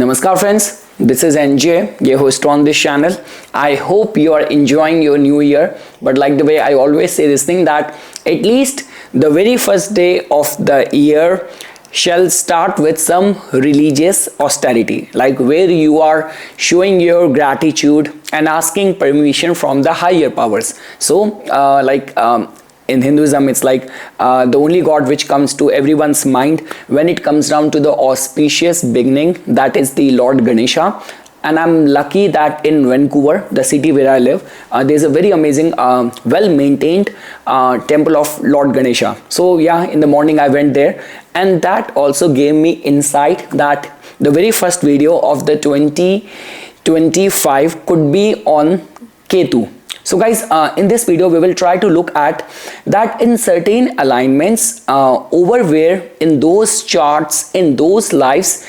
Namaskar friends, this is NJ, your host on this channel. I hope you are enjoying your new year, but like the way I always say this thing, that at least the very first day of the year shall start with some religious austerity, like where you are showing your gratitude and asking permission from the higher powers. So in Hinduism, it's like the only god which comes to everyone's mind when it comes down to the auspicious beginning, that is the Lord Ganesha. And I'm lucky that in Vancouver, the city where I live, there's a very amazing, well-maintained temple of Lord Ganesha. So yeah, in the morning I went there, and that also gave me insight that the very first video of the 2025 could be on Ketu. So guys, in this video we will try to look at that in certain alignments over where in those charts, in those lives,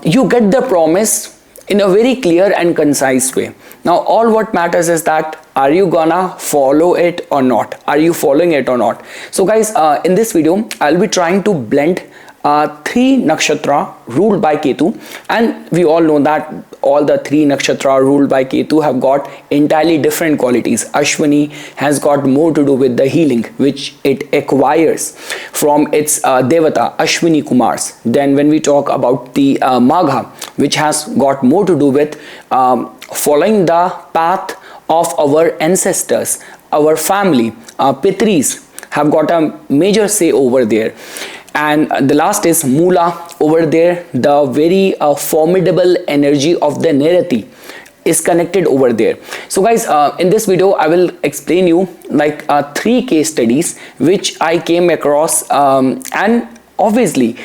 you get the promise in a very clear and concise way. Now all what matters is that are you gonna follow it or not? Are you following it or not? So guys, in this video I'll be trying to blend three nakshatra ruled by Ketu, and we all know that all the three nakshatra ruled by Ketu have got entirely different qualities. Ashwini has got more to do with the healing which it acquires from its devata Ashwini Kumars. Then when we talk about the Magha, which has got more to do with following the path of our ancestors, our family, Pitris have got a major say over there. And the last is Mula over there, the very formidable energy of the Nerati is connected over there. So guys, in this video I will explain you like three case studies which I came across, and obviously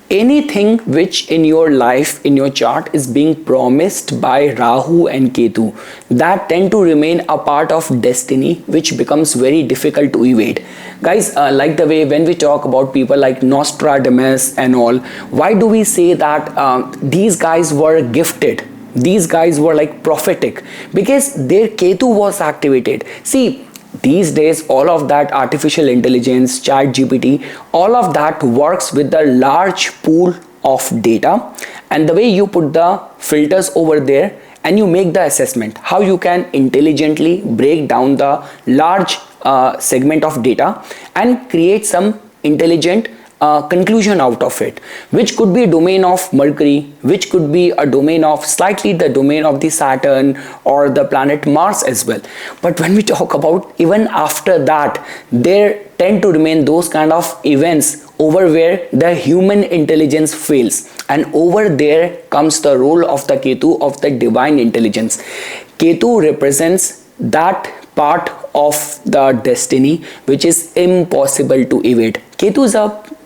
anything which in your life, in your chart is being promised by Rahu and Ketu, that tend to remain a part of destiny which becomes very difficult to evade. Guys, like the way when we talk about people like Nostradamus and all, why do we say that these guys were gifted? These guys were like prophetic because their Ketu was activated. See, these days all of that artificial intelligence, chat GPT, all of that works with the large pool of data, and the way you put the filters over there and you make the assessment how you can intelligently break down the large segment of data and create some intelligent conclusion out of it, which could be a domain of Mercury, which could be a domain of slightly the domain of the Saturn or the planet Mars as well. But when we talk about even after that, there tend to remain those kind of events over where the human intelligence fails, and over there comes the role of the Ketu, of the divine intelligence. Ketu represents that part of the destiny which is impossible to evade. Ketu is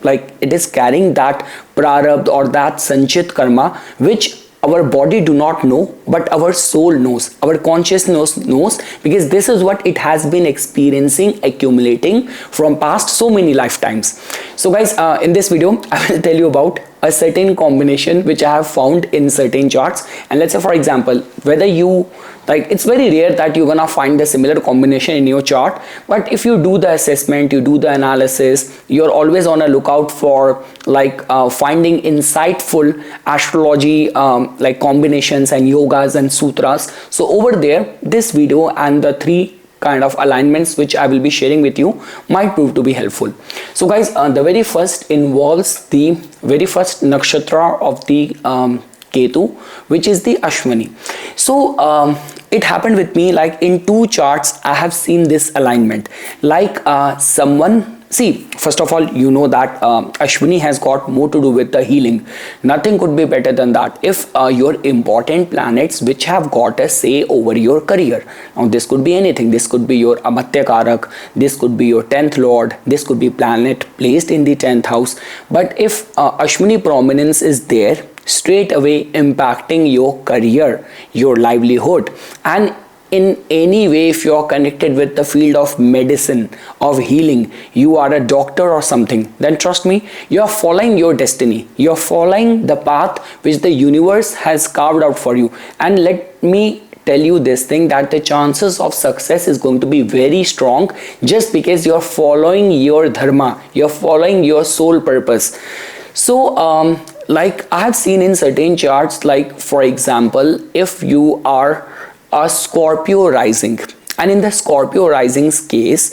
it is carrying that prarabdha or that sanchit karma which our body do not know, but our soul knows, our consciousness knows, because this is what it has been experiencing, accumulating from past so many lifetimes. So guys, in this video I will tell you about a certain combination which I have found in certain charts. And let's say for example, whether you it's very rare that you're gonna find the similar combination in your chart, but if you do the assessment, you do the analysis, you're always on a lookout for finding insightful astrology combinations and yogas and sutras. So over there, this video and the three kind of alignments which I will be sharing with you might prove to be helpful. So guys, the very first involves the very first nakshatra of the Ketu, which is the Ashwini. So it happened with me, like in two charts I have seen this alignment, see, first of all, you know that Ashwini has got more to do with the healing. Nothing could be better than that. If your important planets which have got a say over your career, now this could be anything, this could be your Amatya Karak, this could be your 10th lord, this could be planet placed in the 10th house, but if Ashwini prominence is there, straight away impacting your career, your livelihood, and in any way if you are connected with the field of medicine, of healing, you are a doctor or something, then trust me, you are following your destiny, you are following the path which the universe has carved out for you. And let me tell you this thing, that the chances of success is going to be very strong just because you are following your dharma, you are following your soul purpose. So like I have seen in certain charts, like for example, if you are a Scorpio rising, and in the Scorpio rising's case,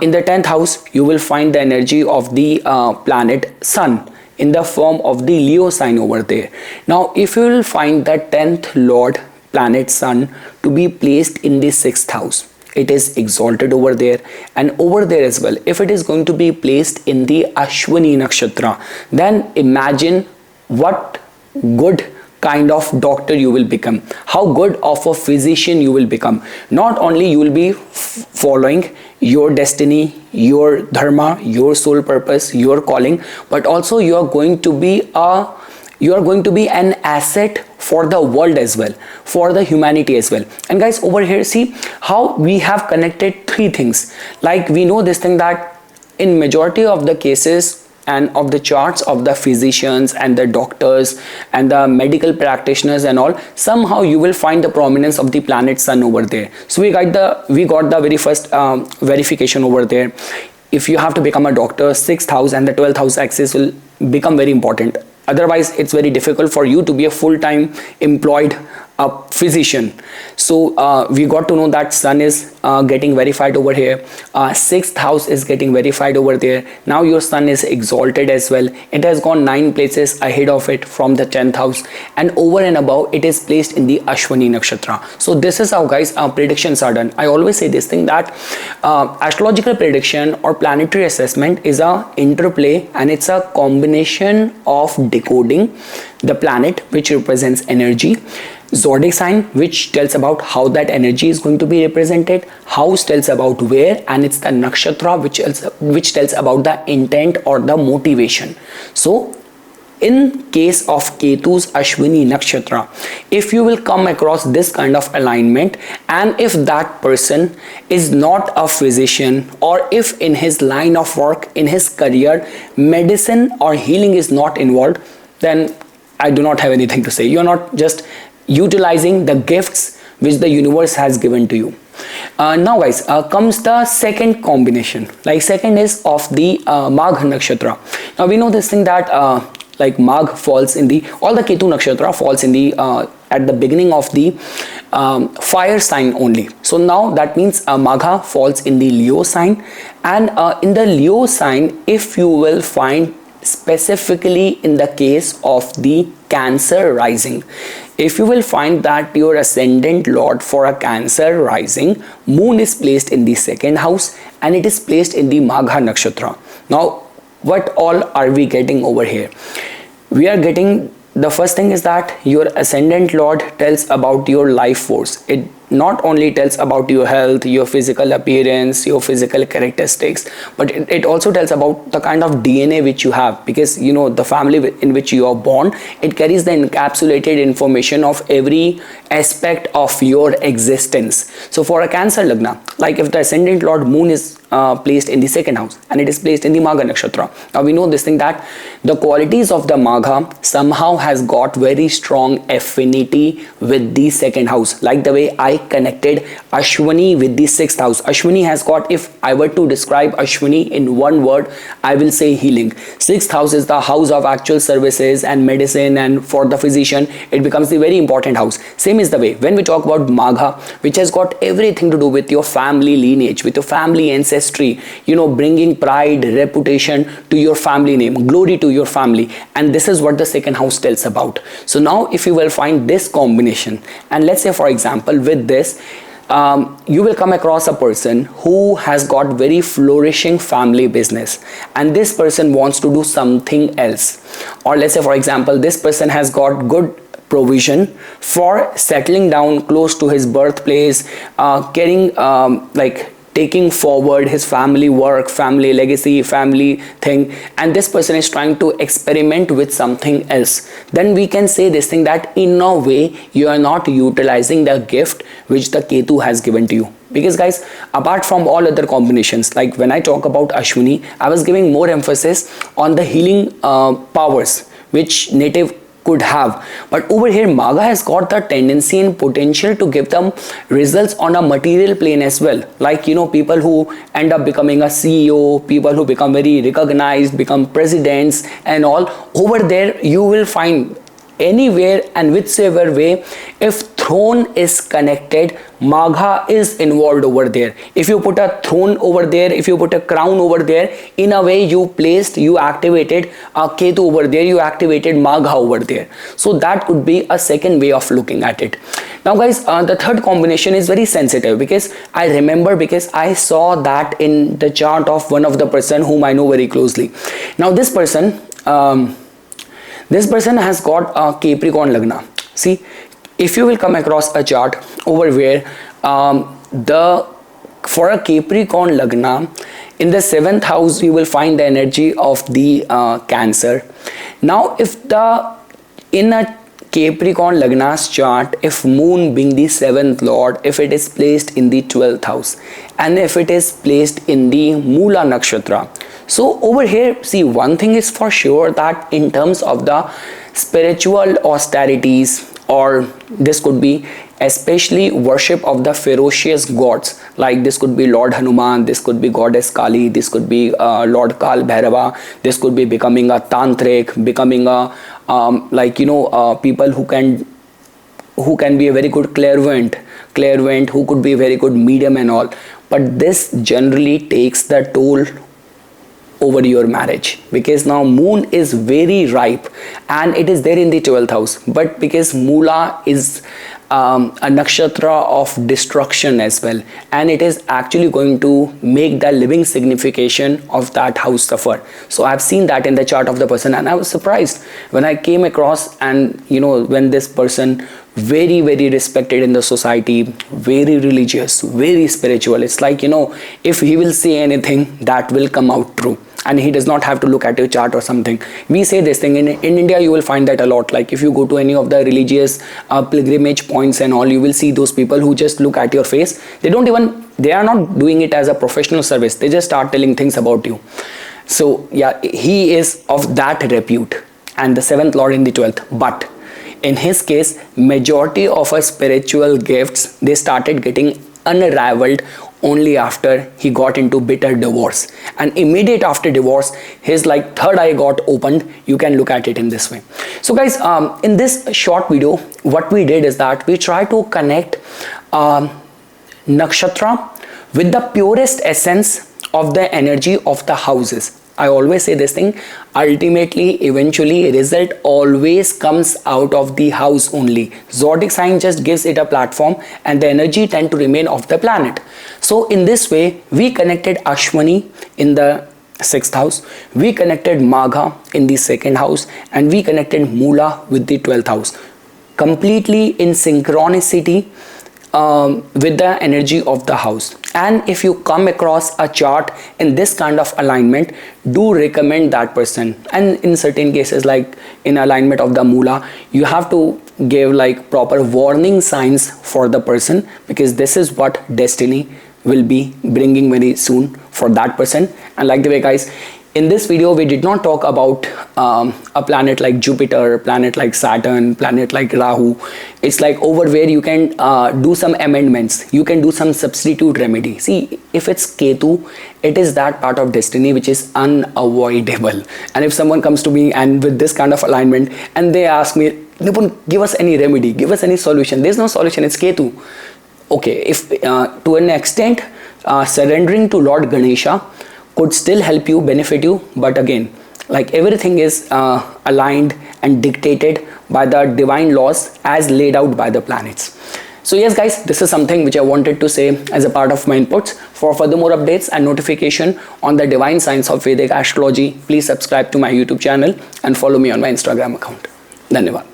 in the 10th house you will find the energy of the planet Sun in the form of the Leo sign over there. Now if you will find the 10th lord planet Sun to be placed in the 6th house, it is exalted over there, and over there as well, if it is going to be placed in the Ashwini nakshatra, then imagine what good kind of doctor you will become, how good of a physician you will become. Not only you will be following your destiny, your dharma, your soul purpose, your calling, but also you are going to be an asset for the world as well, for the humanity as well. And guys, over here see how we have connected three things. Like we know this thing that in majority of the cases and of the charts of the physicians and the doctors and the medical practitioners and all, somehow you will find the prominence of the planet Sun over there. So we got the very first verification over there. If you have to become a doctor, 6th house and the 12th house axis will become very important. Otherwise it's very difficult for you to be a full-time employed physician. So we got to know that Sun is getting verified over here, 6th house is getting verified over there. Now your Sun is exalted as well. It has gone 9 places ahead of it from the 10th house, and over and above it is placed in the Ashwini nakshatra. So this is how guys predictions are done. I always say this thing that astrological prediction or planetary assessment is a interplay, and it's a combination of decoding the planet which represents energy, zodiac sign which tells about how that energy is going to be represented, house tells about where, and it's the nakshatra which tells about the intent or the motivation. So in case of Ketu's Ashwini nakshatra, if you will come across this kind of alignment, and if that person is not a physician, or if in his line of work, in his career, medicine or healing is not involved, then I do not have anything to say. You are not just utilizing the gifts which the universe has given to you. Now guys, comes the second combination. Like second is of the Magh nakshatra. Now we know this thing that like Magh falls in the, all the Ketu nakshatra falls in the at the beginning of the fire sign only. So now that means Magha falls in the Leo sign, and in the Leo sign, if you will find specifically in the case of the Cancer rising, if you will find that your ascendant lord for a Cancer rising, moon is placed in the 2nd house and it is placed in the Magha nakshatra. Now what all are we getting over here? We are getting, the first thing is that your ascendant lord tells about your life force. It not only tells about your health, your physical appearance, your physical characteristics, but it also tells about the kind of DNA which you have, because you know the family in which you are born, it carries the encapsulated information of every aspect of your existence. So for a Cancer lagna, like if the ascendant lord moon is placed in the 2nd house and it is placed in the Magha nakshatra, now we know this thing that the qualities of the Magha somehow has got very strong affinity with the 2nd house, like the way I connected Ashwini with the 6th house. Ashwini has got, if I were to describe Ashwini in one word, I will say healing. 6th house is the house of actual services and medicine, and for the physician it becomes the very important house. Same is the way when we talk about Magha, which has got everything to do with your family lineage, with your family ancestry, you know, bringing pride, reputation to your family name, glory to your family, and this is what the 2nd house tells about. So now if you will find this combination, and let's say for example with this you will come across a person who has got very flourishing family business, and this person wants to do something else, or let's say for example this person has got good provision for settling down close to his birthplace, carrying like taking forward his family work, family legacy, family thing, and this person is trying to experiment with something else, then we can say this thing that in a way you are not utilizing the gift which the Ketu has given to you. Because guys, apart from all other combinations, like when I talk about Ashwini, I was giving more emphasis on the healing powers which native could have. But over here, Magha has got the tendency and potential to give them results on a material plane as well. Like, you know, people who end up becoming a CEO, people who become very recognized, become presidents and all. Over there, you will find anywhere and whichever way, if throne is connected, Magha is involved over there. If you put a throne over there, if you put a crown over there, in a way you activated a Ketu over there, you activated Magha over there. So that could be a second way of looking at it. Now guys, the third combination is very sensitive, because I remember, because I saw that in the chart of one of the person whom I know very closely. Now this person has got a Capricorn Lagna. See, if you will come across a chart over where for a Capricorn Lagna, in the 7th house you will find the energy of the Cancer. Now if in a Capricorn Lagna's chart, if Moon being the 7th lord, if it is placed in the 12th house, and if it is placed in the Mula nakshatra. So over here, see, one thing is for sure, that in terms of the spiritual austerities, or this could be especially worship of the ferocious gods, like this could be Lord Hanuman, this could be Goddess Kali, this could be Lord Kal Bhairava, this could be becoming a tantric, becoming a people who can be a very good clairvoyant, who could be a very good medium and all. But this generally takes the toll over your marriage, because now Moon is very ripe and it is there in the 12th house, but because Mula is a nakshatra of destruction as well, and it is actually going to make the living signification of that house suffer. So I've seen that in the chart of the person, and I was surprised when I came across, and you know, when this person, very respected in the society, very religious, very spiritual, it's like, you know, if he will say anything, that will come out true, and he does not have to look at your chart or something. We say this thing in India, you will find that a lot. Like if you go to any of the religious pilgrimage points and all, you will see those people who just look at your face. They are not doing it as a professional service, they just start telling things about you. So yeah, he is of that repute, and the 7th lord in the 12th. But in his case, majority of our spiritual gifts, they started getting unraveled only after he got into bitter divorce, and immediate after divorce, his like third eye got opened. You can look at it in this way. So guys, in this short video, what we did is that we try to connect nakshatra with the purest essence of the energy of the houses. I always say this thing, ultimately, eventually, result always comes out of the house only. Zodiac sign just gives it a platform, and the energy tend to remain of the planet. So in this way, we connected Ashwini in the 6th house, we connected Magha in the 2nd house, and we connected Mula with the 12th house, completely in synchronicity with the energy of the house. And if you come across a chart in this kind of alignment, do recommend that person. And in certain cases, like in alignment of the Mula, you have to give like proper warning signs for the person, because this is what destiny will be bringing very soon for that person. And like the way, guys, in this video, we did not talk about a planet like Jupiter, planet like Saturn, planet like Rahu. It's like over where you can do some amendments. You can do some substitute remedy. See, if it's Ketu, it is that part of destiny which is unavoidable. And if someone comes to me and with this kind of alignment, and they ask me, Nipun, give us any remedy, give us any solution. There's no solution, it's Ketu. Okay, if to an extent, surrendering to Lord Ganesha could still help you, benefit you, but again, like everything is aligned and dictated by the divine laws as laid out by the planets. So yes guys, this is something which I wanted to say as a part of my inputs. For further more updates and notification on the divine science of Vedic astrology, please subscribe to my YouTube channel and follow me on my Instagram account. Dhanyavad.